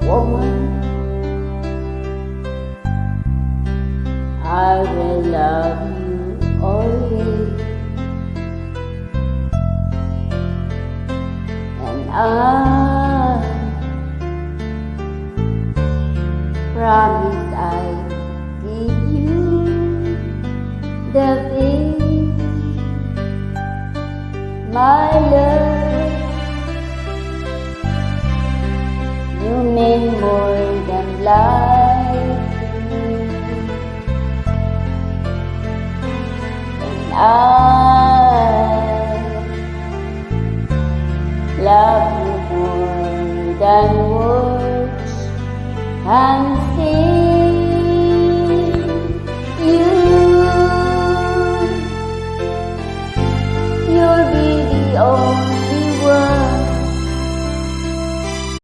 woman, I will love you always, and I promise I give you the peace, my love. You mean more than life to me, and I love you more than words can say.